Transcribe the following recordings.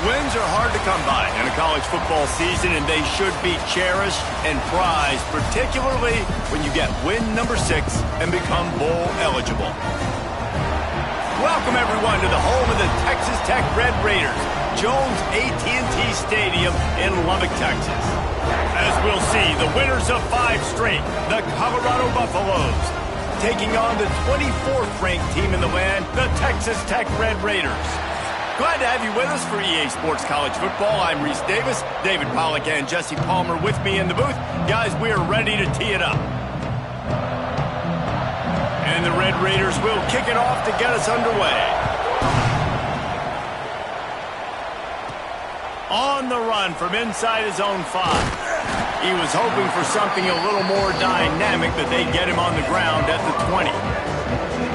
Wins are hard to come by in a college football season, and they should be cherished and prized, particularly when you get win number 6 and become bowl eligible. Welcome, everyone, to the home of the Texas Tech Red Raiders, Jones AT&T Stadium in Lubbock, Texas. As we'll see, the winners of 5 straight, the Colorado Buffaloes, taking on the 24th-ranked team in the land, the Texas Tech Red Raiders. Glad to have you with us for EA Sports College Football. I'm Reese Davis, David Pollack, and Jesse Palmer with me in the booth. Guys, we are ready to tee it up. And the Red Raiders will kick it off to get us underway. On the run from inside his own 5. He was hoping for something a little more dynamic, but they get him on the ground at the 20.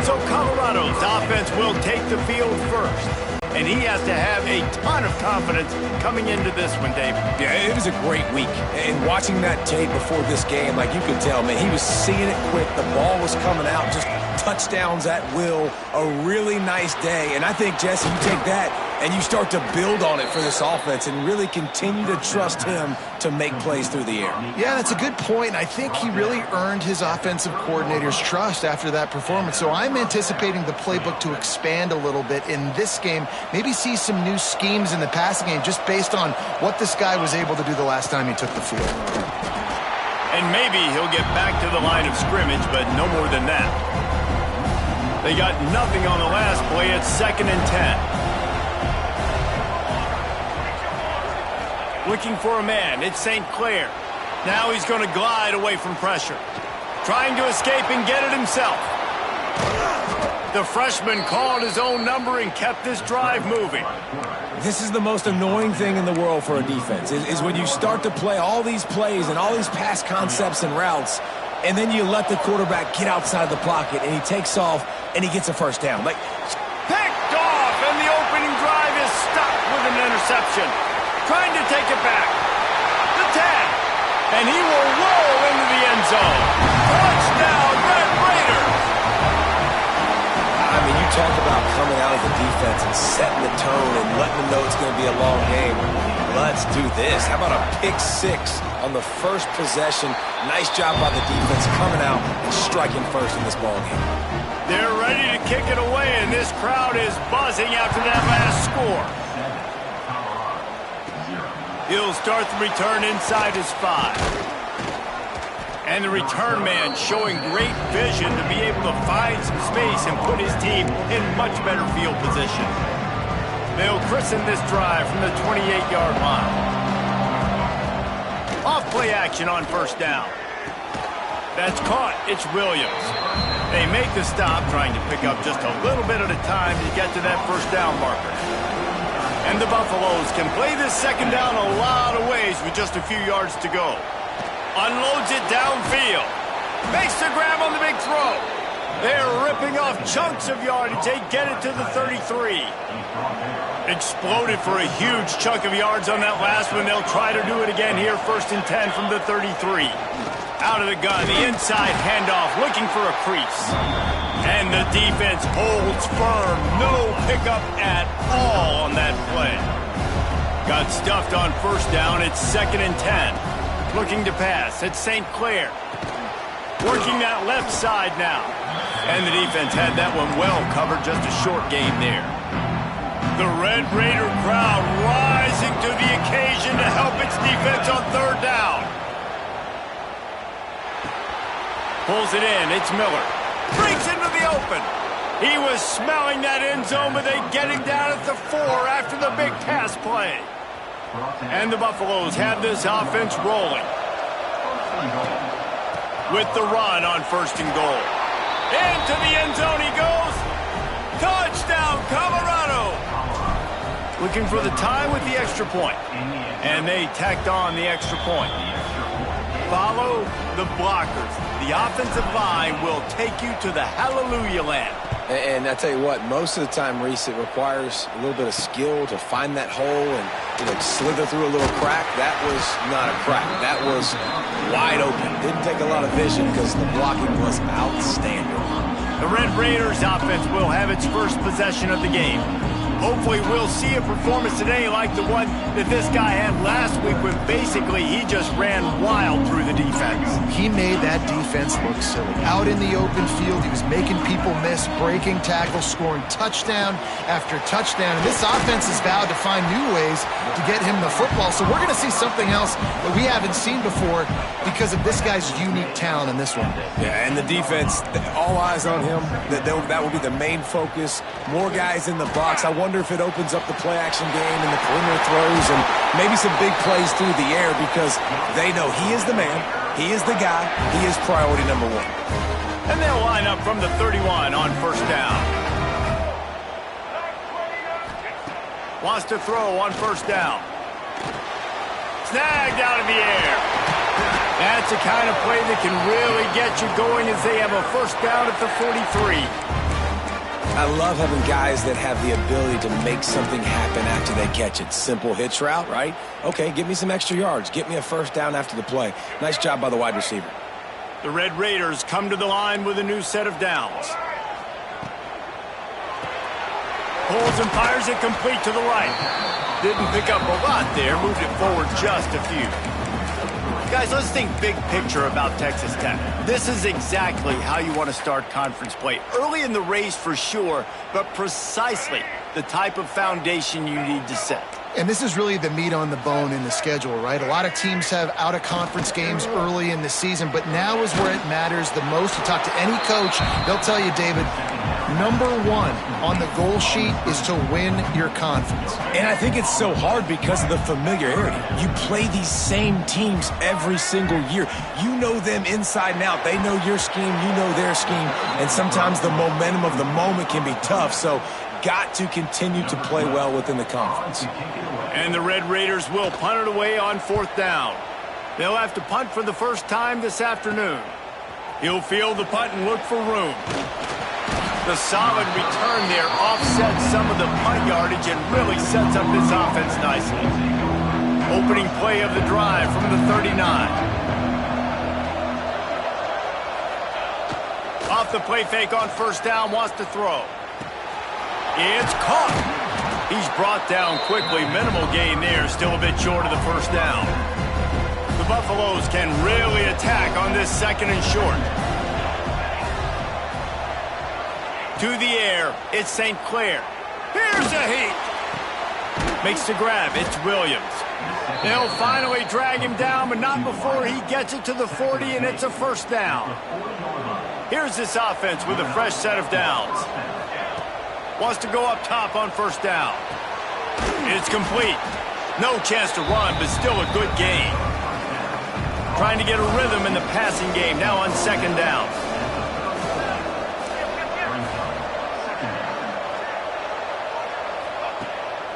So Colorado's offense will take the field first. And he has to have a ton of confidence coming into this one, Dave. Yeah, it was a great week. And watching that tape before this game, like you could tell, man, he was seeing it quick. The ball was coming out, just touchdowns at will. A really nice day. And I think, Jesse, you take that and you start to build on it for this offense and really continue to trust him to make plays through the air. Yeah, that's a good point. I think he really earned his offensive coordinator's trust after that performance. So I'm anticipating the playbook to expand a little bit in this game. Maybe see some new schemes in the passing game just based on what this guy was able to do the last time he took the field. And maybe he'll get back to the line of scrimmage, but no more than that. They got nothing on the last play. It's 2nd and 10. Looking for a man. It's St. Clair. Now he's going to glide away from pressure. Trying to escape and get it himself. The freshman called his own number and kept this drive moving. This is the most annoying thing in the world for a defense, is when you start to play all these plays and all these pass concepts and routes, and then you let the quarterback get outside the pocket, and he takes off, and he gets a first down. Like, picked off, and the opening drive is stopped with an interception. Trying to take it back. The 10. And he will roll into the end zone. Touchdown, Red Raiders. I mean, you talk about coming out of the defense and setting the tone and letting them know it's going to be a long game. Let's do this. How about a pick 6 on the first possession? Nice job by the defense coming out and striking first in this ball game. They're ready to kick it away, and this crowd is buzzing after that last score. He'll start the return inside his 5. And the return man showing great vision to be able to find some space and put his team in much better field position. They'll christen this drive from the 28-yard line. Off play action on first down. That's caught. It's Williams. They make the stop, trying to pick up just a little bit at a time to get to that first down marker. And the Buffaloes can play this second down a lot of ways with just a few yards to go. Unloads it downfield. Makes the grab on the big throw. They're ripping off chunks of yardage. They get it to the 33. Exploded for a huge chunk of yards on that last one. They'll try to do it again here, 1st and 10 from the 33. Out of the gun, the inside handoff, looking for a crease. And the defense holds firm. No pickup at all on that play. Got stuffed on first down. It's 2nd and 10. Looking to pass. It's St. Clair. Working that left side now. And the defense had that one well covered. Just a short game there. The Red Raider crowd rising to the occasion to help its defense on 3rd down. Pulls it in. It's Miller. Breaks into the open. He was smelling that end zone, but they get him down at the 4 after the big pass play. And the Buffaloes have this offense rolling. With the run on 1st and goal. Into the end zone he goes. Touchdown, Colorado. Looking for the tie with the extra point. And they tacked on the extra point. Follow the blockers. The offensive line will take you to the hallelujah land. And I tell you what, most of the time, Reese, it requires a little bit of skill to find that hole and slither through a little crack. That was not a crack. That was wide open. Didn't take a lot of vision because the blocking was outstanding. The Red Raiders offense will have its first possession of the game. Hopefully we'll see a performance today like the one that this guy had last week when basically he just ran wild through the defense. He made that defense look silly. Out in the open field, he was making people miss, breaking tackles, scoring touchdown after touchdown. And this offense has vowed to find new ways to get him the football. So we're going to see something else that we haven't seen before because of this guy's unique talent in this one. Yeah, and the defense, all eyes on him. That will be the main focus. More guys in the box. I wonder if it opens up the play-action game and the perimeter throws and maybe some big plays through the air because they know he is the man, he is the guy, he is priority number one. And they'll line up from the 31 on first down. Wants to throw on first down. Snagged out of the air. That's the kind of play that can really get you going as they have a first down at the 43. I love having guys that have the ability to make something happen after they catch it. Simple hitch route, right? Okay, give me some extra yards. Get me a first down after the play. Nice job by the wide receiver. The Red Raiders come to the line with a new set of downs. Pulls and fires it complete to the right. Didn't pick up a lot there. Moved it forward just a few. Guys, let's think big picture about Texas Tech. This is exactly how you want to start conference play. Early in the race for sure, but precisely the type of foundation you need to set. And this is really the meat on the bone in the schedule, right? A lot of teams have out-of-conference games early in the season, but now is where it matters the most. You talk to any coach, they'll tell you, David, number one on the goal sheet is to win your conference. And I think it's so hard because of the familiarity. You play these same teams every single year. You know them inside and out. They know your scheme, you know their scheme, and sometimes the momentum of the moment can be tough, so got to continue to play well within the conference. And the Red Raiders will punt it away on fourth down. They'll have to punt for the first time this afternoon. He'll field the punt and look for room. The solid return there offsets some of the punt yardage and really sets up this offense nicely. Opening play of the drive from the 39. Off the play fake on first down, wants to throw. It's caught. He's brought down quickly. Minimal gain there, still a bit short of the first down. The Buffaloes can really attack on this second and short. To the air, it's St. Clair. Here's a heat. Makes the grab, it's Williams. They'll finally drag him down, but not before he gets it to the 40, and it's a first down. Here's this offense with a fresh set of downs. Wants to go up top on first down. It's complete. No chance to run, but still a good gain. Trying to get a rhythm in the passing game, now on second down.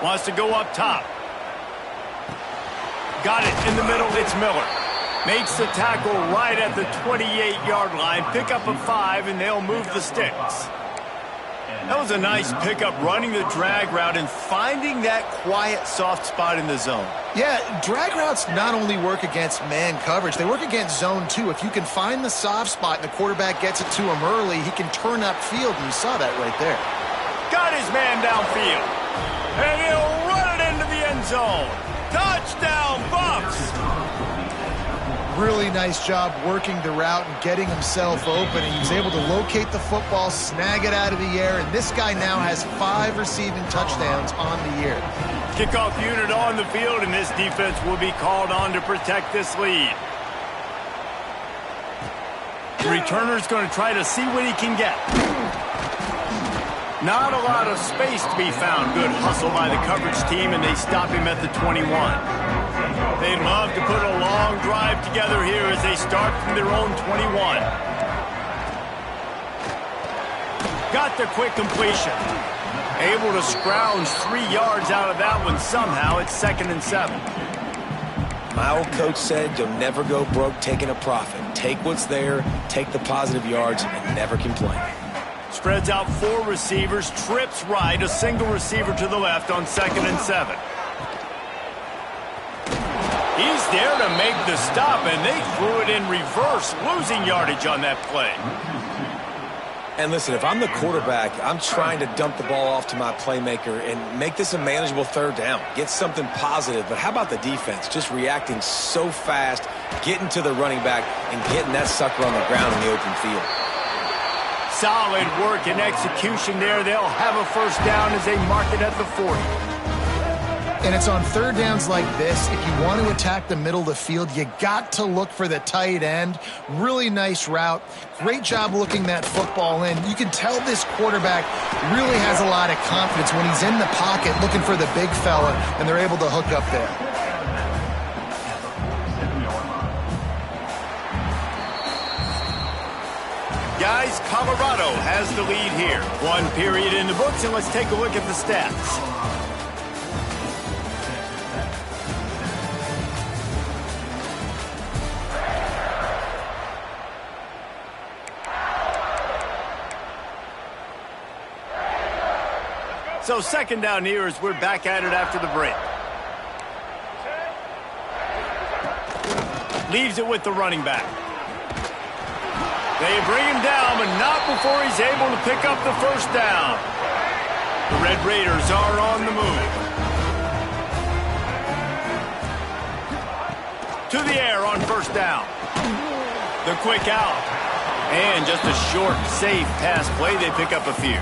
Wants to go up top. Got it in the middle, it's Miller. Makes the tackle right at the 28-yard line. Pick up a 5, and they'll move the sticks. That was a nice pickup, running the drag route and finding that quiet, soft spot in the zone. Yeah, drag routes not only work against man coverage, they work against zone too. If you can find the soft spot and the quarterback gets it to him early, he can turn upfield, and you saw that right there. Got his man downfield. And he'll run it into the end zone. Touchdown, Buffs! Really nice job working the route and getting himself open. And he was able to locate the football, snag it out of the air, and this guy now has 5 receiving touchdowns on the year. Kickoff unit on the field, and this defense will be called on to protect this lead. The returner's going to try to see what he can get. Not a lot of space to be found. Good hustle by the coverage team, and they stop him at the 21. They'd love to put a long drive together here as they start from their own 21. Got the quick completion. Able to scrounge 3 yards out of that one somehow. It's 2nd and 7. My old coach said you'll never go broke taking a profit. Take what's there, take the positive yards, and never complain. Spreads out 4 receivers, trips right, a single receiver to the left on 2nd and 7. He's there to make the stop, and they threw it in reverse, losing yardage on that play. And listen, if I'm the quarterback, I'm trying to dump the ball off to my playmaker and make this a manageable third down. Get something positive. But how about the defense? Just reacting so fast, getting to the running back, and getting that sucker on the ground in the open field. Solid work and execution there. They'll have a first down as they mark it at the 40. And it's on third downs like this, if you want to attack the middle of the field, you got to look for the tight end. Really nice route. Great job looking that football in. You can tell this quarterback really has a lot of confidence when he's in the pocket looking for the big fella, and they're able to hook up there. Guys, Colorado has the lead here. One period in the books, and let's take a look at the stats. So second down here as we're back at it after the break. Leaves it with the running back. They bring him down, but not before he's able to pick up the first down. The Red Raiders are on the move. To the air on first down. The quick out. And just a short, safe pass play. They pick up a few.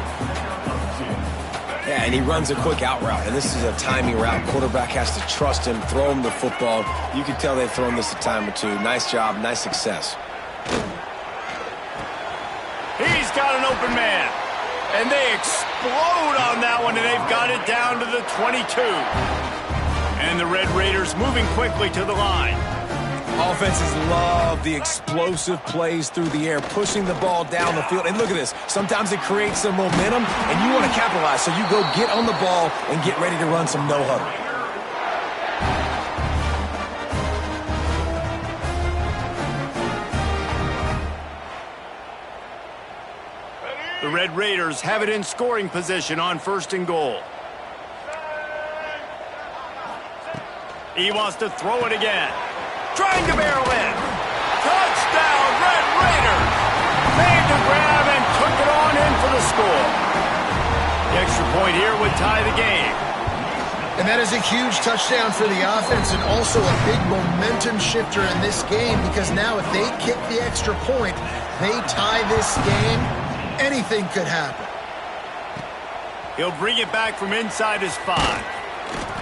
Yeah, and he runs a quick out route, and this is a timing route. Quarterback has to trust him, throw him the football. You can tell they've thrown this a time or two. Nice job, nice success. He's got an open man, and they explode on that one, and they've got it down to the 22. And the Red Raiders moving quickly to the line. Offenses love the explosive plays through the air, pushing the ball down the field. And look at this. Sometimes it creates some momentum, and you want to capitalize. So you go get on the ball and get ready to run some no-huddle. The Red Raiders have it in scoring position on first and goal. He wants to throw it again. Trying to barrel in. Touchdown, Red Raiders! Made the grab and took it on in for the score. The extra point here would tie the game. And that is a huge touchdown for the offense and also a big momentum shifter in this game, because now if they kick the extra point, they tie this game, anything could happen. He'll bring it back from inside his 5.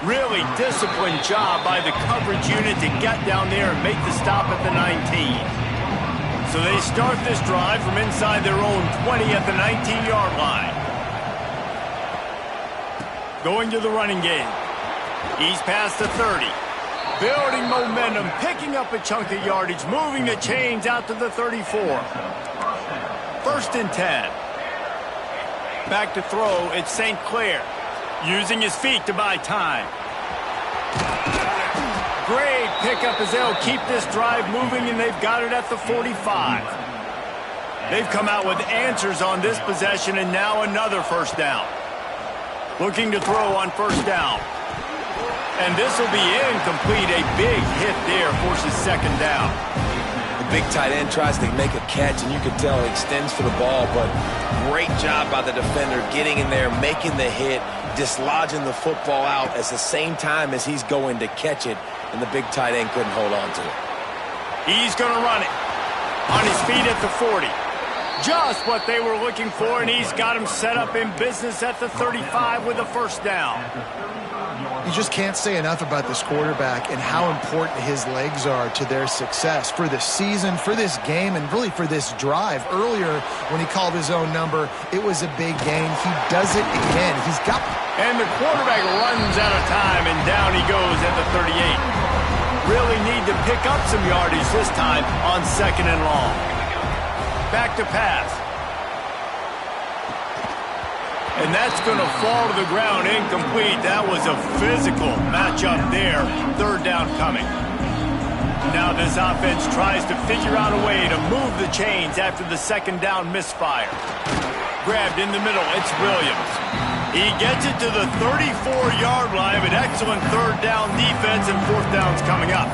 Really disciplined job by the coverage unit to get down there and make the stop at the 19. So they start this drive from inside their own 20 at the 19-yard line. Going to the running game. He's past the 30. Building momentum, picking up a chunk of yardage, moving the chains out to the 34. First and 10. Back to throw, it's St. Clair. Using his feet to buy time. Great pickup as they'll keep this drive moving, and they've got it at the 45. They've come out with answers on this possession, and now another first down. Looking to throw on first down. And this will be incomplete. A big hit there forces second down. The big tight end tries to make a catch, and you can tell he extends for the ball, but great job by the defender getting in there, making the hit, dislodging the football out at the same time as he's going to catch it, and the big tight end couldn't hold on to it. He's going to run it. On his feet at the 40. Just what they were looking for, and he's got him set up in business at the 35 with a first down. You just can't say enough about this quarterback and how important his legs are to their success for the season, for this game, and really for this drive. Earlier, when he called his own number, it was a big gain. He does it again. He's got... And the quarterback runs out of time, and down he goes at the 38. Really need to pick up some yardage this time on second and long. Back to pass. And that's going to fall to the ground incomplete. That was a physical matchup there. Third down coming. Now this offense tries to figure out a way to move the chains after the second down misfire. Grabbed in the middle, it's Williams. He gets it to the 34-yard line, but excellent third down defense, and fourth down's coming up.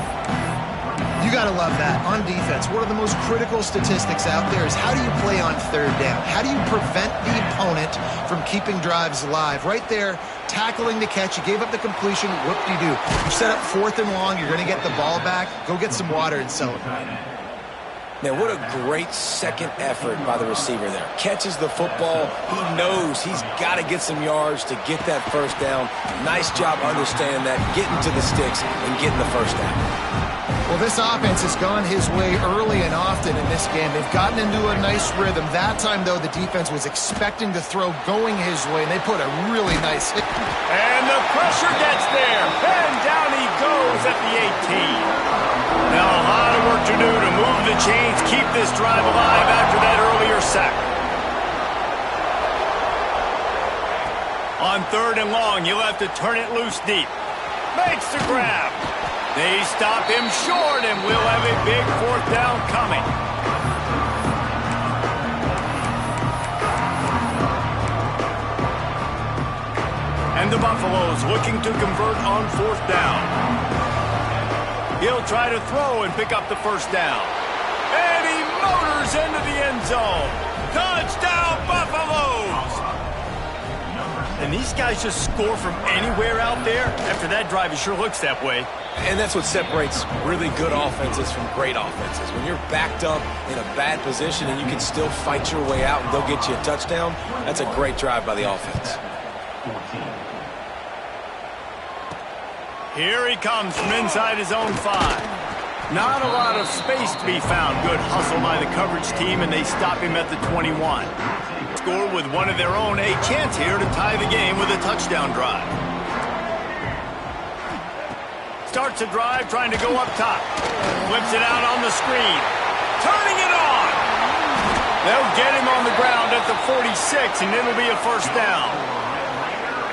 You got to love that. On defense, one of the most critical statistics out there is how do you play on third down? How do you prevent the opponent from keeping drives alive? Right there, tackling the catch. You gave up the completion. Whoop-de-doo. You set up 4th and long. You're going to get the ball back. Go get some water and celebrate. Man, what a great second effort by the receiver there. Catches the football. He knows he's got to get some yards to get that first down. Nice job understanding that, getting to the sticks and getting the first down. Well, this offense has gone his way early and often in this game. They've gotten into a nice rhythm. That time, though, the defense was expecting the throw going his way, and they put a really nice hit. And the pressure gets there. And down he goes at the 18. Now a lot of work to do to move the chains, keep this drive alive after that earlier sack. On 3rd and long, you'll have to turn it loose deep. Makes the grab. They stop him short, and we'll have a big 4th down coming. And the Buffaloes looking to convert on 4th down. He'll try to throw and pick up the first down. And he motors into the end zone. Touchdown, Buffaloes! And these guys just score from anywhere out there. After that drive, it sure looks that way. And that's what separates really good offenses from great offenses. When you're backed up in a bad position and you can still fight your way out and they'll get you a touchdown, that's a great drive by the offense. Here he comes from inside his own 5. Not a lot of space to be found. Good hustle by the coverage team, and they stop him at the 21. Score with one of their own. A chance here to tie the game with a touchdown drive. Starts a drive trying to go up top. Flips it out on the screen. Turning it on. They'll get him on the ground at the 46, and it'll be a first down.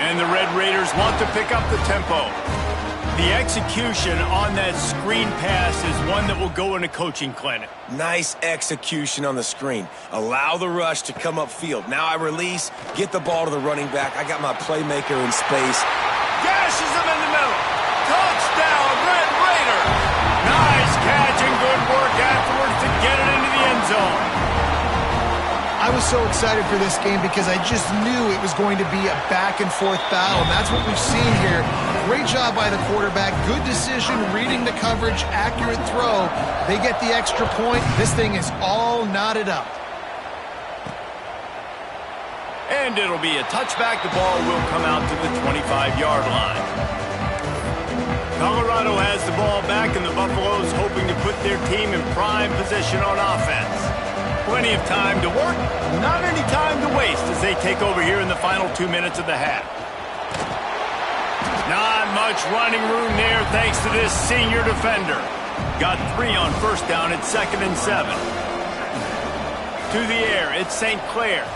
And the Red Raiders want to pick up the tempo. The execution on that screen pass is one that will go in a coaching clinic. Nice execution on the screen. Allow the rush to come upfield. Now I release, get the ball to the running back. I got my playmaker in space. Gashes him in the middle. Touchdown, Red Raider. Nice catch and good work afterwards to get it into the end zone. I was so excited for this game because I just knew it was going to be a back-and-forth battle, and that's what we've seen here. Great job by the quarterback. Good decision, reading the coverage, accurate throw. They get the extra point. This thing is all knotted up. And it'll be a touchback. The ball will come out to the 25-yard line. Colorado has the ball back, and the Buffaloes hoping to put their team in prime position on offense. Plenty of time to work, not any time to waste as they take over here in the final 2 minutes of the half. Not much running room there thanks to this senior defender. Got 3 on first down at 2nd and 7. To the air, it's St. Clair.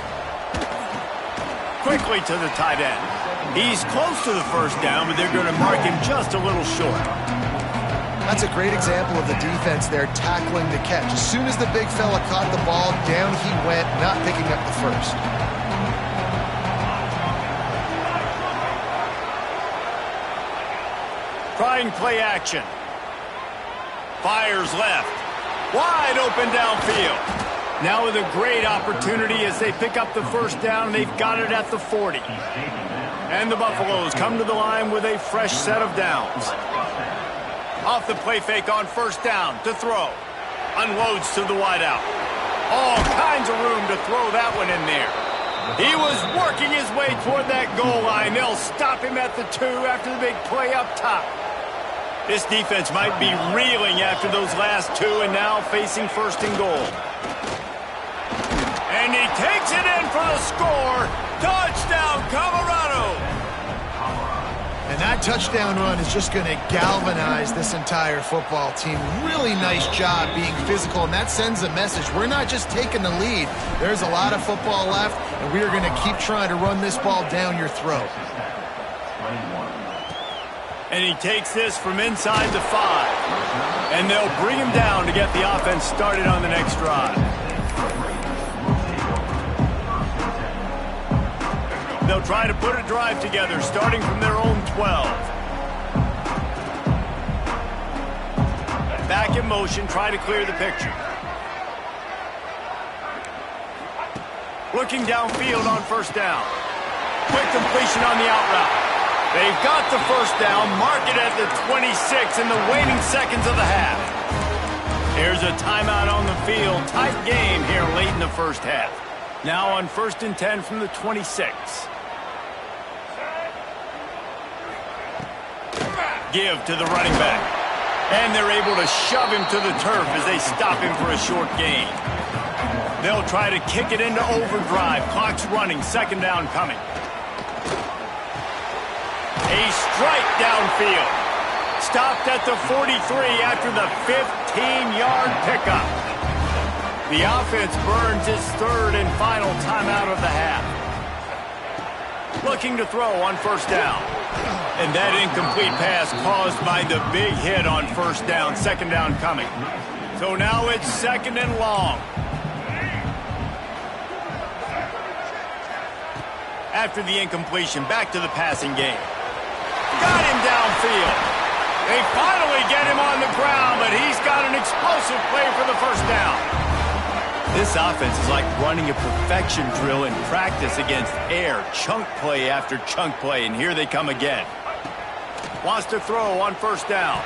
Quickly to the tight end. He's close to the first down, but they're going to mark him just a little short. That's a great example of the defense there tackling the catch. As soon as the big fella caught the ball, down he went, not picking up the first. Trying play action. Fires left. Wide open downfield. Now with a great opportunity as they pick up the first down. They've got it at the 40. And the Buffaloes come to the line with a fresh set of downs. Off the play fake on first down to throw. Unloads to the wideout. All kinds of room to throw that one in there. He was working his way toward that goal line. They'll stop him at the 2 after the big play up top. This defense might be reeling after those last 2 and now facing 1st and goal. And he takes it in for the score. Touchdown, Colorado. And that touchdown run is just going to galvanize this entire football team. Really nice job being physical, and that sends a message. We're not just taking the lead. There's a lot of football left, and we are going to keep trying to run this ball down your throat. And he takes this from inside the 5. And they'll bring him down to get the offense started on the next drive. They'll try to put a drive together, starting from their own 12. Back in motion, try to clear the picture. Looking downfield on first down. Quick completion on the out route. They've got the first down, mark it at the 26 in the waning seconds of the half. Here's a timeout on the field. Tight game here late in the first half. Now on 1st and 10 from the 26. Give to the running back. And they're able to shove him to the turf as they stop him for a short gain. They'll try to kick it into overdrive. Clock's running. Second down coming. A strike downfield. Stopped at the 43 after the 15-yard pickup. The offense burns its third and final timeout of the half. Looking to throw on first down. And that incomplete pass caused by the big hit on first down. Second down coming. So now it's second and long. After the incompletion, back to the passing game. Got him downfield. They finally get him on the ground, but he's got an explosive play for the first down. This offense is like running a perfection drill in practice against air. Chunk play after chunk play, and here they come again. Wants to throw on first down.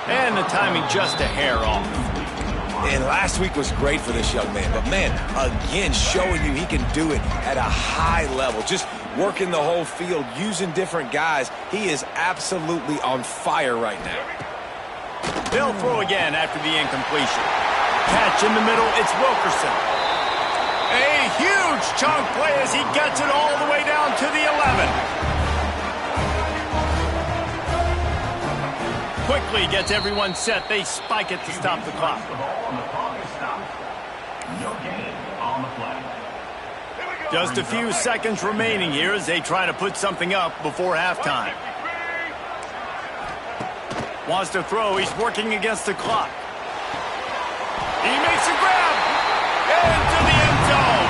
And the timing just a hair off. And last week was great for this young man. But, man, again, showing you he can do it at a high level. Just working the whole field, using different guys. He is absolutely on fire right now. They'll throw again after the incompletion. Catch in the middle, it's Wilkerson. A huge chunk play as he gets it all the way down to the 11. Quickly gets everyone set. They spike it to stop the clock. Just a few seconds remaining here as they try to put something up before halftime. Wants to throw. He's working against the clock. He makes a grab. Into the end zone.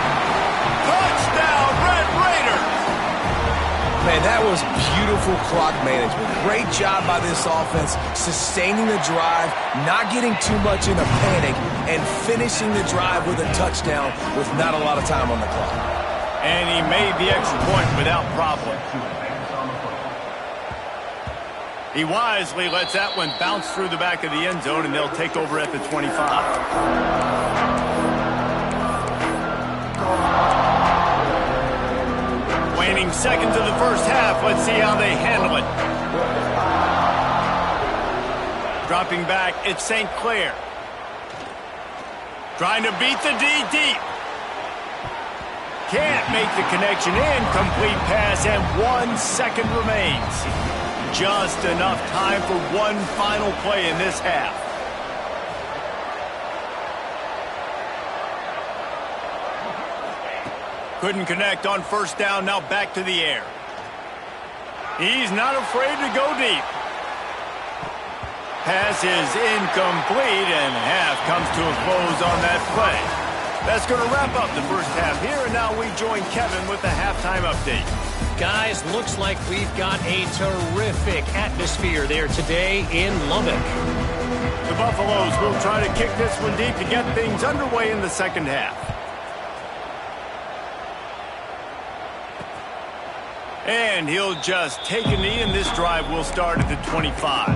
Touchdown, Red Raiders. Man, that was beautiful clock management. Great job by this offense, sustaining the drive, not getting too much in a panic, and finishing the drive with a touchdown with not a lot of time on the clock. And he made the extra point without problem. He wisely lets that one bounce through the back of the end zone, and they'll take over at the 25. Waning seconds of the first half. Let's see how they handle it. Dropping back, it's St. Clair. Trying to beat the D deep. Can't make the connection. Incomplete pass, and 1 second remains. Just enough time for one final play in this half. Couldn't connect on first down, now back to the air. He's not afraid to go deep. Pass is incomplete, and half comes to a close on that play. That's going to wrap up the first half here, and now we join Kevin with the halftime update. Guys, looks like we've got a terrific atmosphere there today in Lubbock. The Buffaloes will try to kick this one deep to get things underway in the second half. And he'll just take a knee, and this drive will start at the 25.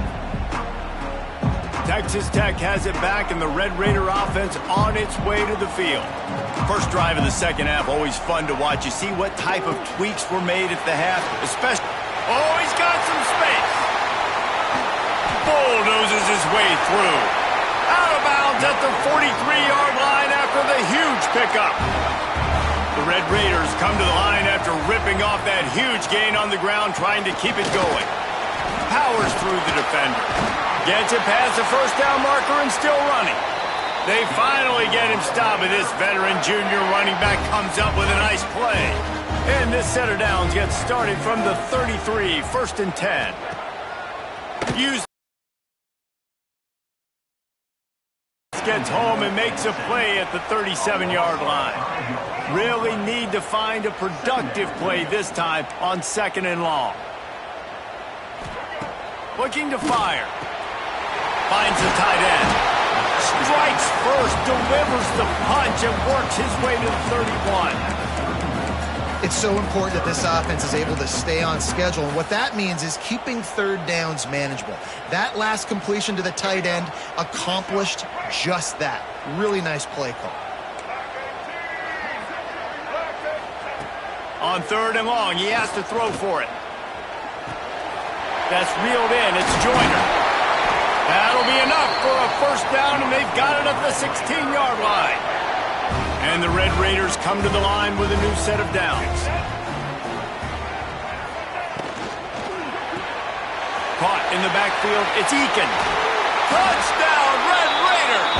Texas Tech has it back, and the Red Raider offense on its way to the field. First drive of the second half, always fun to watch. You see what type of tweaks were made at the half, especially... Oh, he's got some space. Bulldozes his way through. Out of bounds at the 43-yard line after the huge pickup. The Red Raiders come to the line after ripping off that huge gain on the ground, trying to keep it going. Powers through the defender. Gets it past the first down marker and still running. They finally get him stopped, and this veteran junior running back comes up with a nice play. And this set of downs gets started from the 33, 1st and 10. Gets home and makes a play at the 37-yard line. Really need to find a productive play this time on 2nd and long. Looking to fire. Finds the tight end. Strikes first, delivers the punch, and works his way to the 31. It's so important that this offense is able to stay on schedule, and what that means is keeping third downs manageable. That last completion to the tight end accomplished just that. Really nice play call. On 3rd and long, he has to throw for it. That's reeled in. It's Joyner. That'll be enough for a first down, and they've got it at the 16-yard line. And the Red Raiders come to the line with a new set of downs. Caught in the backfield, it's Eakin. Touchdown, Red Raiders!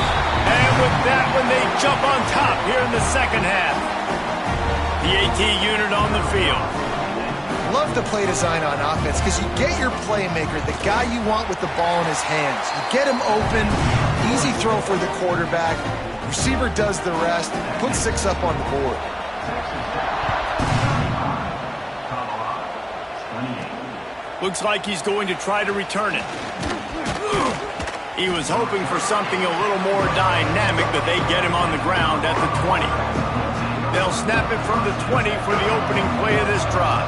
And with that one, they jump on top here in the second half. The AT unit on the field. Love the play design on offense because you get your playmaker, the guy you want with the ball in his hands. You get him open, easy throw for the quarterback. Receiver does the rest, puts 6 up on the board. Looks like he's going to try to return it. He was hoping for something a little more dynamic, but they get him on the ground at the 20. They'll snap it from the 20 for the opening play of this drive.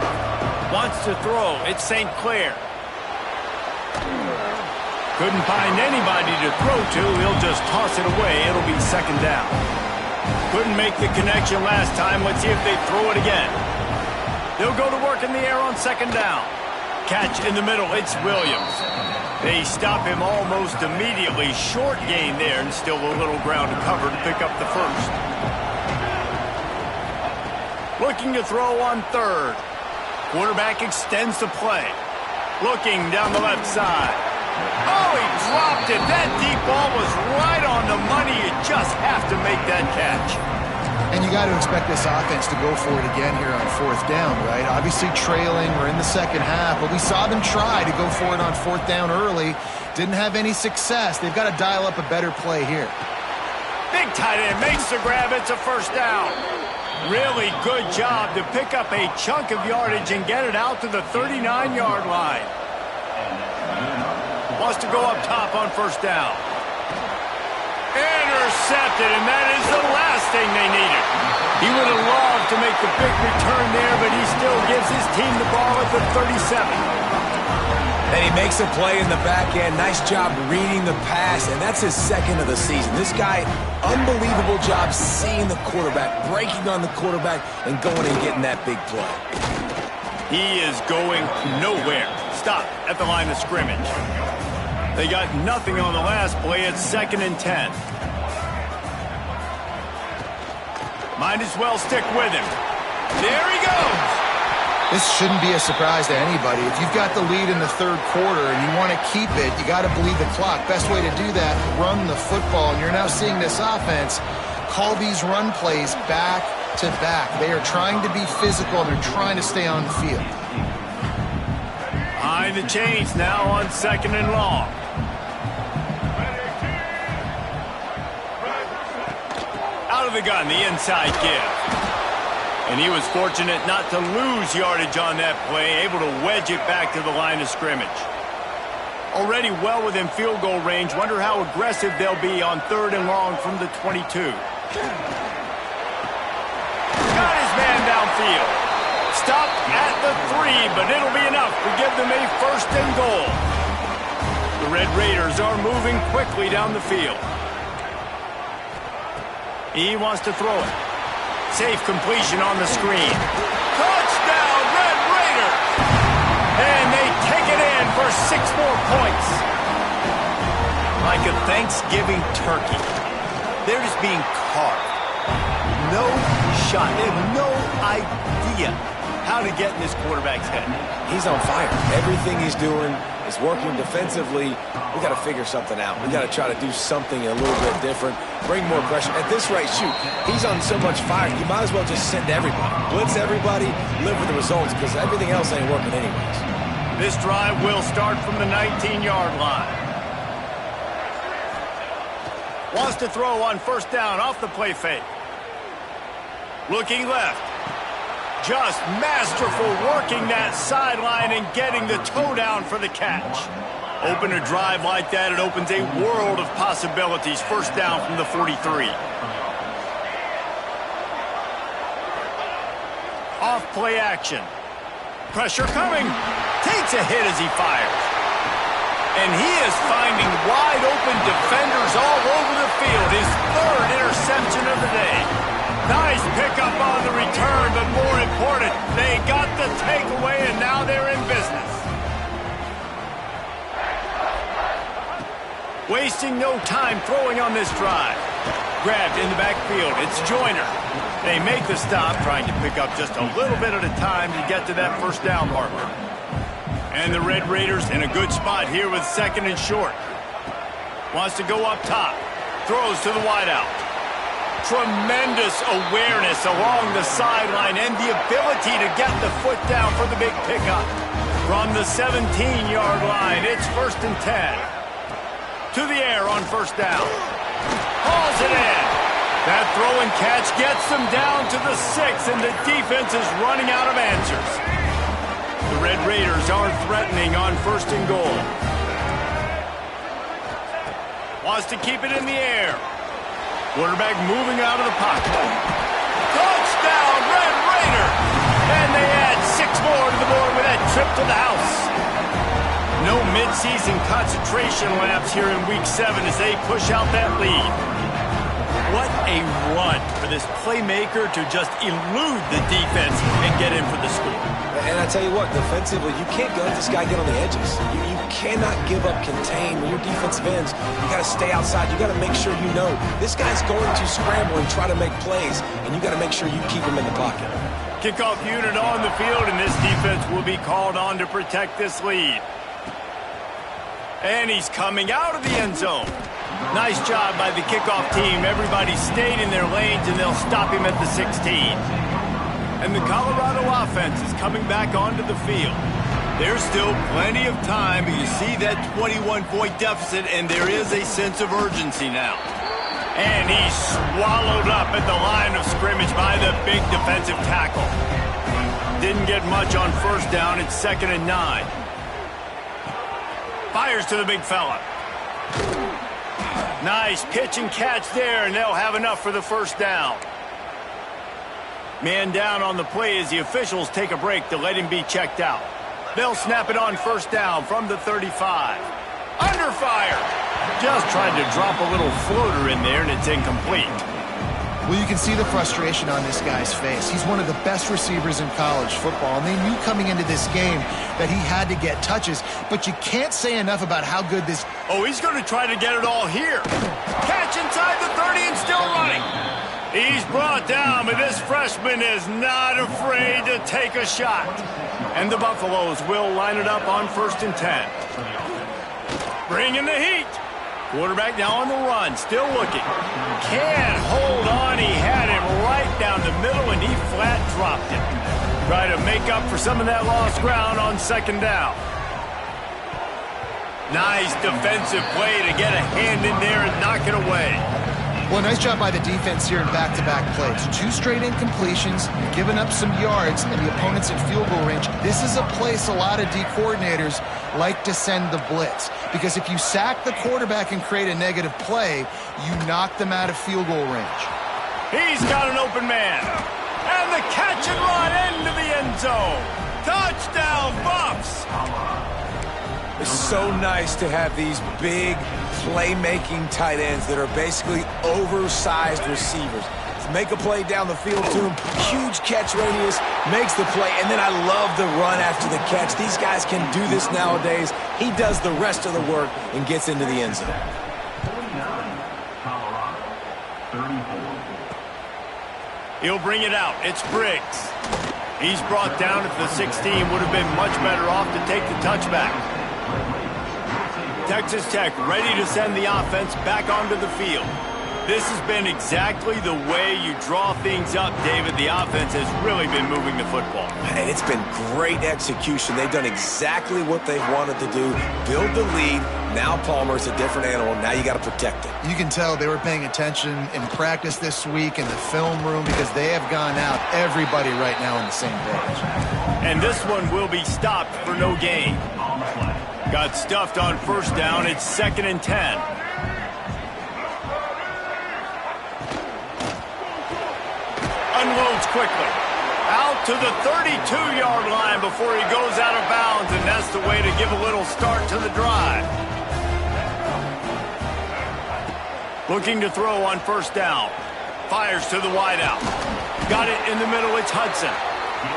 Wants to throw. It's St. Clair. Couldn't find anybody to throw to. He'll just toss it away. It'll be second down. Couldn't make the connection last time. Let's see if they throw it again. They'll go to work in the air on second down. Catch in the middle. It's Williams. They stop him almost immediately. Short gain there, and still a little ground to cover to pick up the first. Looking to throw on 3rd. Quarterback extends the play. Looking down the left side. Oh, he dropped it. That deep ball was right on the money. You just have to make that catch. And you got to expect this offense to go for it again here on 4th down, right? Obviously trailing. We're in the second half, but we saw them try to go for it on 4th down early. Didn't have any success. They've got to dial up a better play here. Big tight end makes the grab. It's a first down. Really good job to pick up a chunk of yardage and get it out to the 39-yard line. Wants to go up top on first down. Intercepted, and that is the last thing they needed. He would have loved to make the big return there, but he still gives his team the ball at the 37. And he makes a play in the back end. Nice job reading the pass, and that's his 2nd of the season. This guy, unbelievable job seeing the quarterback, breaking on the quarterback, and going and getting that big play. He is going nowhere. Stop at the line of scrimmage. They got nothing on the last play. It's 2nd and 10. Might as well stick with him. There he goes. This shouldn't be a surprise to anybody. If you've got the lead in the 3rd quarter and you want to keep it, you got to bleed the clock. Best way to do that, run the football. And you're now seeing this offense call these run plays back to back. They are trying to be physical, and they're trying to stay on the field. Behind the chains now on 2nd and long. Out of the gun, the inside give. And he was fortunate not to lose yardage on that play, able to wedge it back to the line of scrimmage. Already well within field goal range. Wonder how aggressive they'll be on 3rd and long from the 22. Got his man downfield. Stopped at the 3, but it'll be enough to give them a 1st and goal. The Red Raiders are moving quickly down the field. He wants to throw it. Safe completion on the screen. Touchdown, Red Raiders! And they take it in for 6 more points. Like a Thanksgiving turkey. They're just being carved. No shot. They have no idea how to get in this quarterback's head. He's on fire. Everything he's doing is working defensively. We got to figure something out. We got to try to do something a little bit different. Bring more pressure. At this rate, shoot, he's on so much fire. You might as well just send everybody. Blitz everybody, live with the results, because everything else ain't working anyways. This drive will start from the 19-yard line. Wants to throw on 1st down off the play fake. Looking left. Just masterful working that sideline and getting the toe down for the catch. Open a drive like that, it opens a world of possibilities. First down from the 43. Off play action. Pressure coming. Takes a hit as he fires. And he is finding wide open defenders all over the field. His third interception of the day. Nice pickup on the return, but more important, they got the takeaway and now they're in business. Wasting no time throwing on this drive. Grabbed in the backfield. It's Joyner. They make the stop, trying to pick up just a little bit at a time to get to that first down marker. And the Red Raiders in a good spot here with second and short. Wants to go up top. Throws to the wideout. Tremendous awareness along the sideline and the ability to get the foot down for the big pickup. From the 17-yard line, it's first and 10. To the air on first down. Hauls it in. That throw and catch gets them down to the 6, and the defense is running out of answers. The Red Raiders are threatening on first and goal. Wants to keep it in the air. Quarterback moving out of the pocket. Touchdown, Red Raider! And they add 6 more to the board with that trip to the house. No midseason concentration laps here in Week 7 as they push out that lead. What a run for this playmaker to just elude the defense and get in for the score. And I tell you what, defensively, you can't let this guy get on the edges. You cannot give up contain when you're defensive ends. You got to stay outside. You got to make sure you know this guy's going to scramble and try to make plays, and you got to make sure you keep him in the pocket. Kickoff unit on the field, and this defense will be called on to protect this lead. And he's coming out of the end zone. Nice job by the kickoff team. Everybody stayed in their lanes, and they'll stop him at the 16. And the Colorado offense is coming back onto the field. There's still plenty of time, but you see that 21-point deficit, and there is a sense of urgency now. And he's swallowed up at the line of scrimmage by the big defensive tackle. Didn't get much on first down. It's 2nd and 9. Fires to the big fella. Nice pitch and catch there, and they'll have enough for the first down. Man down on the play as the officials take a break to let him be checked out. They'll snap it on first down from the 35. Under fire. Just tried to drop a little floater in there, and it's incomplete. Well, you can see the frustration on this guy's face. He's one of the best receivers in college football, and they knew coming into this game that he had to get touches, but you can't say enough about how good this... Oh, he's going to try to get it all here. Catch inside the 30 and still running. He's brought down, but this freshman is not afraid to take a shot. And the Buffaloes will line it up on first and 10. Bringing the heat. Quarterback now on the run, still looking. Can't hold on. He had him right down the middle, and he flat dropped it. Try to make up for some of that lost ground on second down. Nice defensive play to get a hand in there and knock it away. Well, nice job by the defense here in back-to-back plays. 2 straight incompletions, giving up some yards, and the opponent's in field goal range. This is a place a lot of D coordinators like to send the blitz, because if you sack the quarterback and create a negative play, you knock them out of field goal range. He's got an open man. And the catch and run into the end zone. Touchdown, Buffs! It's so nice to have these big playmaking tight ends that are basically oversized receivers. Make a play down the field to him, huge catch radius, makes the play, and then I love the run after the catch. These guys can do this nowadays. He does the rest of the work and gets into the end zone. He'll bring it out. It's Briggs. He's brought down at the 16. Would have been much better off to take the touchback. Texas Tech ready to send the offense back onto the field. This has been exactly the way you draw things up, David. The offense has really been moving the football. And it's been great execution. They've done exactly what they've wanted to do. Build the lead. Now Palmer's a different animal. Now you got to protect it. You can tell they were paying attention in practice this week in the film room, because they have gone out, everybody right now on the same page. And this one will be stopped for no gain. Got stuffed on first down. It's 2nd and 10. Unloads quickly. Out to the 32-yard line before he goes out of bounds, and that's the way to give a little start to the drive. Looking to throw on first down. Fires to the wideout. Got it in the middle. It's Hudson.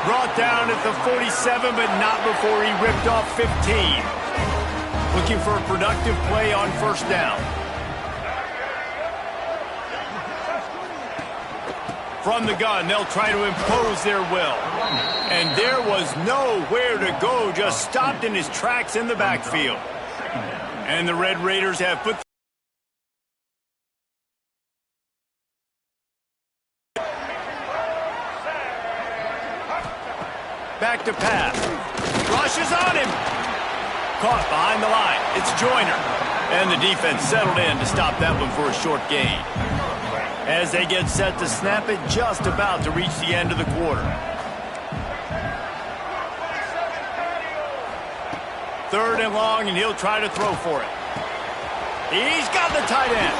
Brought down at the 47, but not before he ripped off 15. Looking for a productive play on first down. From the gun, they'll try to impose their will. And there was nowhere to go, just stopped in his tracks in the backfield. And the Red Raiders have put back to pass. Rushes on him. Caught behind the line. It's Joyner. And the defense settled in to stop that one for a short gain. As they get set to snap it, just about to reach the end of the quarter. 3rd and long, and he'll try to throw for it. He's got the tight end.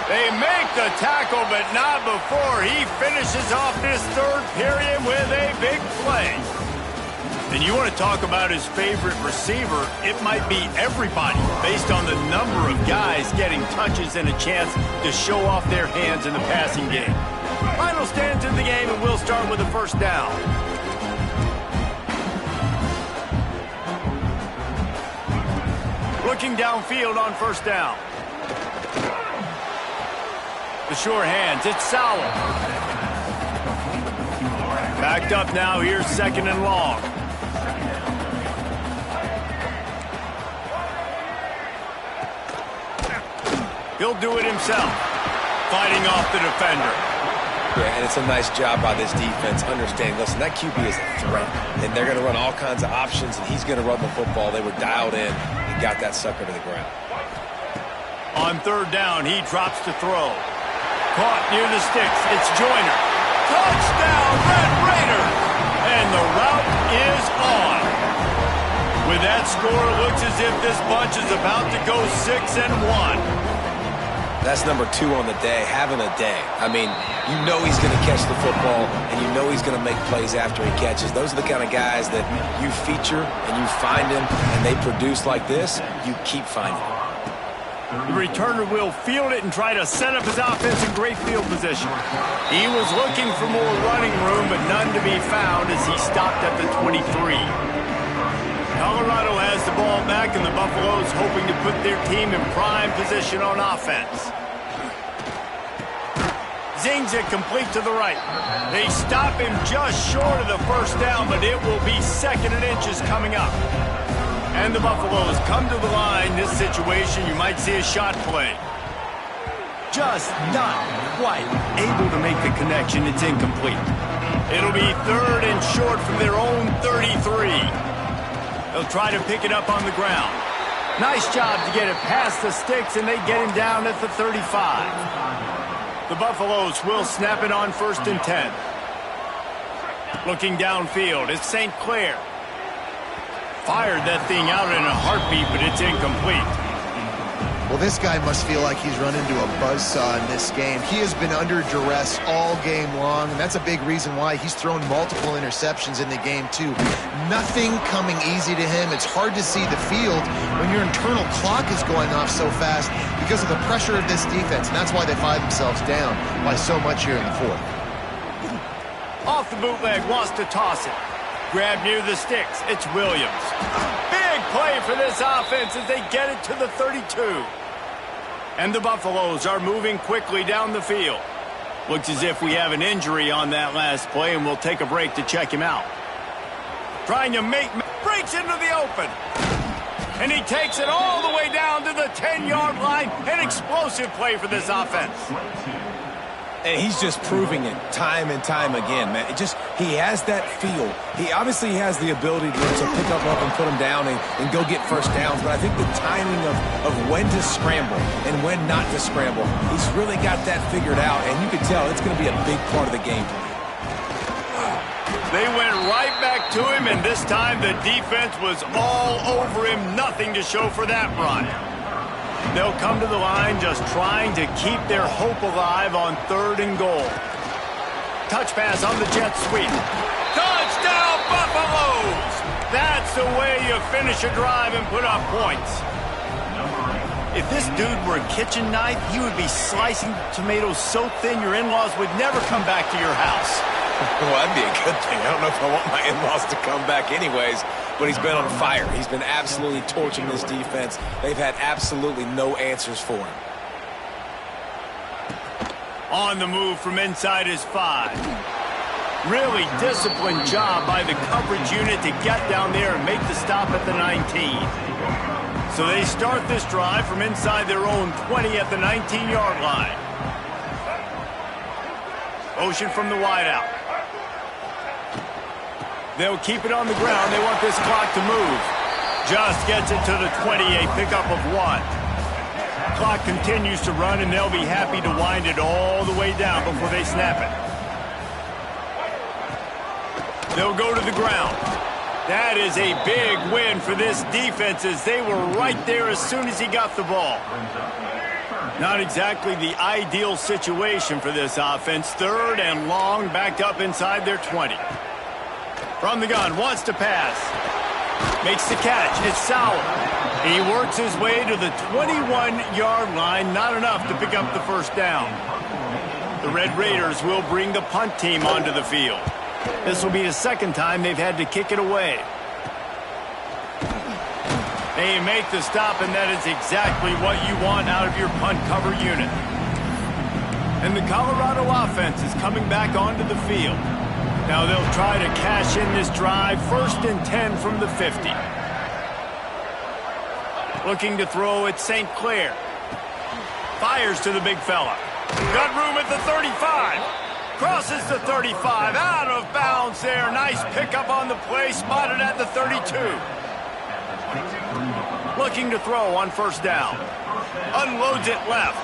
They make the tackle, but not before he finishes off this 3rd period with a big play. And you want to talk about his favorite receiver, it might be everybody based on the number of guys getting touches and a chance to show off their hands in the passing game. Final stands in the game, and we'll start with the first down. Looking downfield on first down. The sure hands, it's Sowell. Backed up now, here's 2nd and long. He'll do it himself, fighting off the defender. Yeah, and it's a nice job by this defense understanding, listen, that QB is a threat, and they're going to run all kinds of options, and he's going to run the football. They were dialed in and got that sucker to the ground. On 3rd down, he drops to throw. Caught near the sticks. It's Joyner. Touchdown, Red Raiders! And the route is on. With that score, it looks as if this bunch is about to go 6-1. That's number 2 on the day, having a day. I mean, you know he's going to catch the football, and you know he's going to make plays after he catches. Those are the kind of guys that you feature and you find him, and they produce like this, you keep finding them. The returner will field it and try to set up his offense in great field position. He was looking for more running room, but none to be found as he stopped at the 23. Colorado has the ball back, and the Buffaloes hoping to put their team in prime position on offense. Zings it complete to the right. They stop him just short of the first down, but it will be 2nd and inches coming up. And the Buffaloes come to the line. This situation, you might see a shot play. Just not quite able to make the connection. It's incomplete. It'll be 3rd and short from their own 33. They'll try to pick it up on the ground. Nice job to get it past the sticks, and they get him down at the 35. The Buffaloes will snap it on 1st and 10. Looking downfield, it's St. Clair. Fired that thing out in a heartbeat, but it's incomplete. Well, this guy must feel like he's run into a buzzsaw in this game. He has been under duress all game long, and that's a big reason why he's thrown multiple interceptions in the game, too. Nothing coming easy to him. It's hard to see the field when your internal clock is going off so fast because of the pressure of this defense, and that's why they find themselves down by so much here in the 4th. Off the bootleg, wants to toss it. Grab near the sticks. It's Williams. Big play for this offense as they get it to the 32. And the Buffaloes are moving quickly down the field. Looks as if we have an injury on that last play, and we'll take a break to check him out. Trying to breaks into the open. And he takes it all the way down to the 10-yard line. An explosive play for this offense. And he's just proving it time and time again, man. He has that feel. He obviously has the ability to pick up and put him down and go get first downs. But I think the timing of when to scramble and when not to scramble, he's really got that figured out. And you can tell it's going to be a big part of the game. They went right back to him, and this time the defense was all over him. Nothing to show for that run. They'll come to the line just trying to keep their hope alive on 3rd and goal. Touch pass on the jet sweep. Touchdown, Buffaloes! That's the way you finish a drive and put up points. If this dude were a kitchen knife, he would be slicing tomatoes so thin your in-laws would never come back to your house. Well, that'd be a good thing. I don't know if I want my in-laws to come back anyways, but he's been on fire. He's been absolutely torching this defense. They've had absolutely no answers for him. On the move from inside his 5. Really disciplined job by the coverage unit to get down there and make the stop at the 19. So they start this drive from inside their own 20 at the 19-yard line. Motion from the wideout. They'll keep it on the ground. They want this clock to move. Just gets it to the 20, a pickup of 1. Clock continues to run, and they'll be happy to wind it all the way down before they snap it. They'll go to the ground. That is a big win for this defense as they were right there as soon as he got the ball. Not exactly the ideal situation for this offense. 3rd and long, backed up inside their 20. From the gun, wants to pass. Makes the catch. It's Sauer. He works his way to the 21-yard line. Not enough to pick up the first down. The Red Raiders will bring the punt team onto the field. This will be the 2nd time they've had to kick it away. They make the stop, and that is exactly what you want out of your punt cover unit. And the Colorado offense is coming back onto the field. Now they'll try to cash in this drive. 1st and 10 from the 50. Looking to throw at St. Clair. Fires to the big fella. Got room at the 35. Crosses the 35. Out of bounds there. Nice pickup on the play. Spotted at the 32. Looking to throw on 1st down. Unloads it left.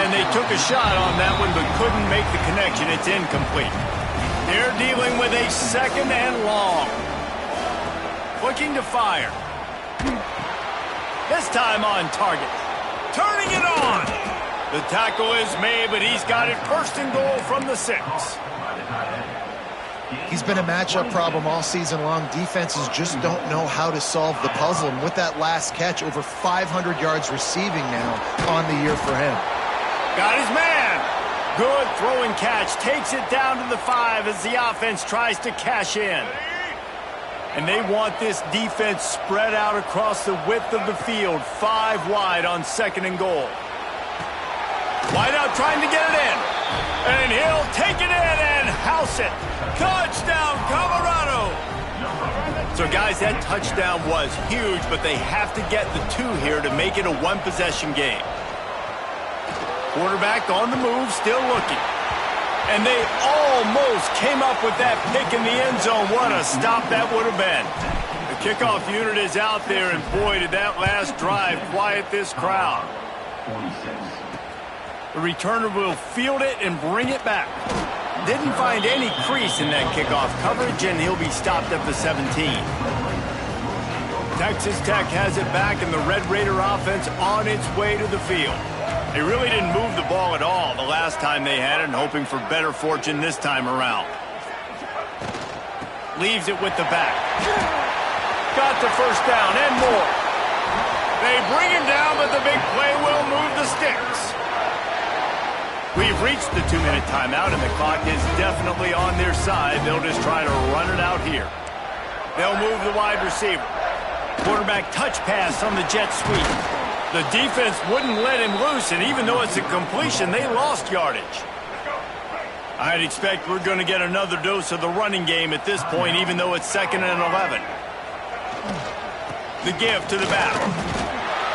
And they took a shot on that one but couldn't make the connection. It's incomplete. They're dealing with a 2nd and long. Looking to fire. This time on target. Turning it on. The tackle is made, but he's got it 1st and goal from the 6. He's been a matchup problem all season long. Defenses just don't know how to solve the puzzle. And with that last catch, over 500 yards receiving now on the year for him. Got his man. Good throwing catch. Takes it down to the 5 as the offense tries to cash in. And they want this defense spread out across the width of the field. 5 wide on 2nd and goal. Wideout trying to get it in. And he'll take it in and house it. Touchdown, Colorado. So, guys, that touchdown was huge, but they have to get the 2 here to make it a 1-possession game. Quarterback on the move, still looking. And they almost came up with that pick in the end zone. What a stop that would have been. The kickoff unit is out there, and boy, did that last drive quiet this crowd. The returner will field it and bring it back. Didn't find any crease in that kickoff coverage, and he'll be stopped at the 17. Texas Tech has it back, and the Red Raider offense on its way to the field. They really didn't move the ball at all the last time they had it, and hoping for better fortune this time around. Leaves it with the back. Got the 1st down and more. They bring him down, but the big play will move the sticks. We've reached the 2-minute timeout, and the clock is definitely on their side. They'll just try to run it out here. They'll move the wide receiver. Quarterback touch pass on the jet sweep. The defense wouldn't let him loose, and even though it's a completion, they lost yardage. I'd expect we're going to get another dose of the running game at this point, even though it's 2nd and 11. The give to the back.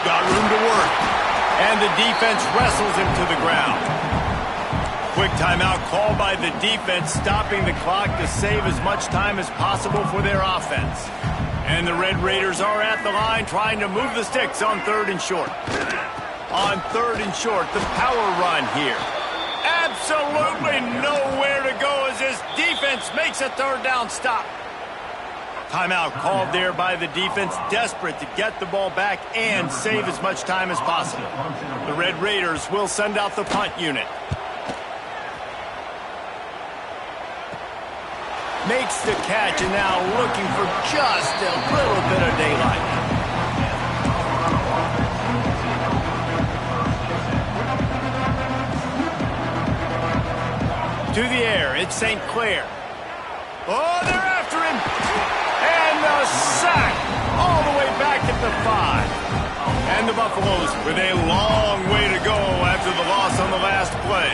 Got room to work. And the defense wrestles him to the ground. Quick timeout called by the defense, stopping the clock to save as much time as possible for their offense. And the Red Raiders are at the line trying to move the sticks on 3rd and short. On 3rd and short, the power run here. Absolutely nowhere to go as this defense defense makes a third down stop. Timeout called there by the defense, desperate to get the ball back and save as much time as possible. The Red Raiders will send out the punt unit. Makes the catch and now looking for just a little bit of daylight. To the air, it's St. Clair. Oh, they're after him. And the sack all the way back at the 5. And the Buffaloes with a long way to go after the loss on the last play.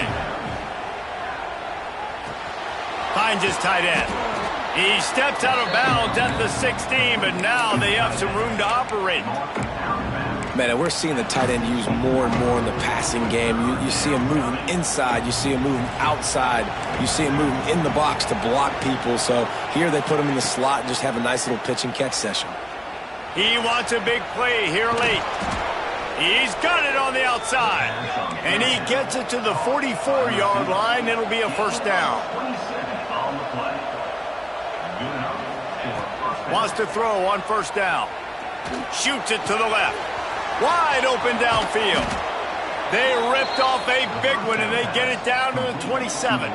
Finds his tight end. He steps out of bounds at the 16, but now they have some room to operate. Man, and we're seeing the tight end used more and more in the passing game. You see him moving inside. You see him moving outside. You see him moving in the box to block people. So here they put him in the slot and just have a nice little pitch and catch session. He wants a big play here late. He's got it on the outside. And he gets it to the 44-yard line. It'll be a first down. Wants to throw on first down. Shoots it to the left. Wide open downfield. They ripped off a big one, and they get it down to the 27.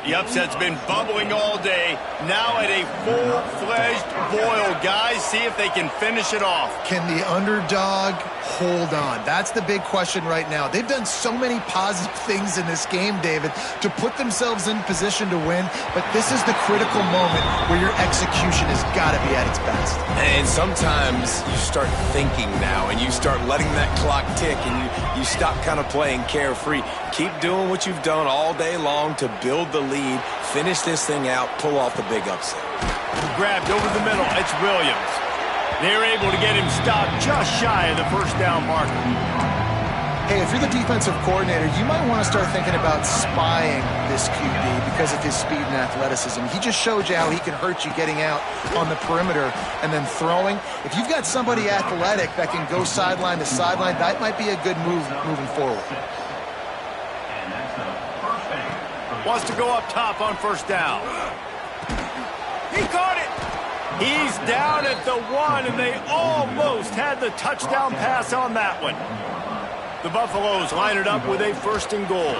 The upset's been bubbling all day. Now at a full-fledged boil. Guys, see if they can finish it off. Can the underdog hold on? That's the big question right now. They've done so many positive things in this game, David, to put themselves in position to win, but this is the critical moment where your execution has got to be at its best. And sometimes you start thinking now, and you start letting that clock tick, and you stop kind of playing carefree. Keep doing what you've done all day long to build the lead, finish this thing out, pull off the big upset. Grabbed over the middle. It's Williams. They're able to get him stopped just shy of the first down marker. Hey, if you're the defensive coordinator, you might want to start thinking about spying this QB because of his speed and athleticism. He just showed you how he can hurt you getting out on the perimeter and then throwing. If you've got somebody athletic that can go sideline to sideline, that might be a good move moving forward. Wants to go up top on first down. He caught it. He's down at the 1, and they almost had the touchdown pass on that one. The Buffaloes line it up with a first and goal.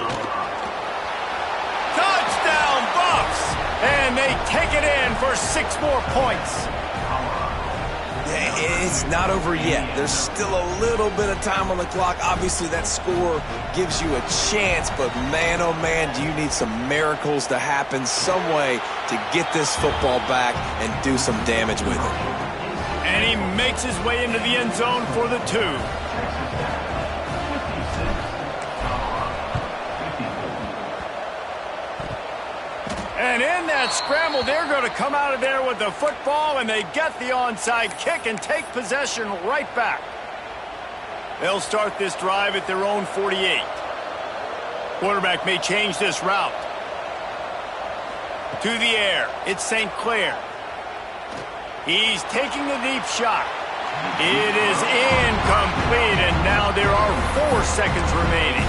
Touchdown, Buffs! And they take it in for 6 more points. It's not over yet. There's still a little bit of time on the clock. Obviously, that score gives you a chance, but man, oh man, do you need some miracles to happen, some way to get this football back and do some damage with it. And he makes his way into the end zone for the 2. And in that scramble, they're going to come out of there with the football, and they get the onside kick and take possession right back. They'll start this drive at their own 48. Quarterback may change this route. To the air, it's St. Clair. He's taking a deep shot. It is incomplete, and now there are 4 seconds remaining.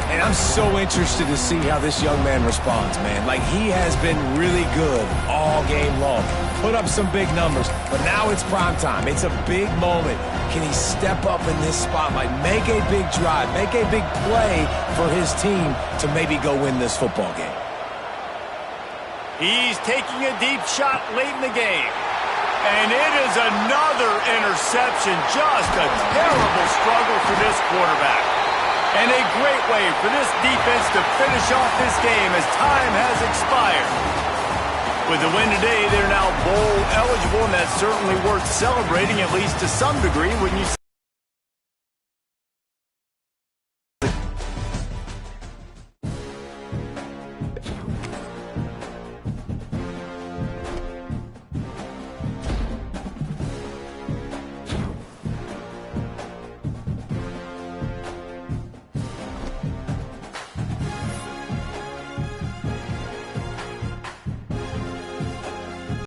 And I'm so interested to see how this young man responds, man. Like, he has been really good all game long. Put up some big numbers, but now it's prime time. It's a big moment. Can he step up in this spotlight, make a big drive, make a big play for his team to maybe go win this football game? He's taking a deep shot late in the game. And it is another interception. Just a terrible struggle for this quarterback. And a great way for this defense to finish off this game as time has expired. With the win today, they're now bowl eligible, and that's certainly worth celebrating, at least to some degree, when you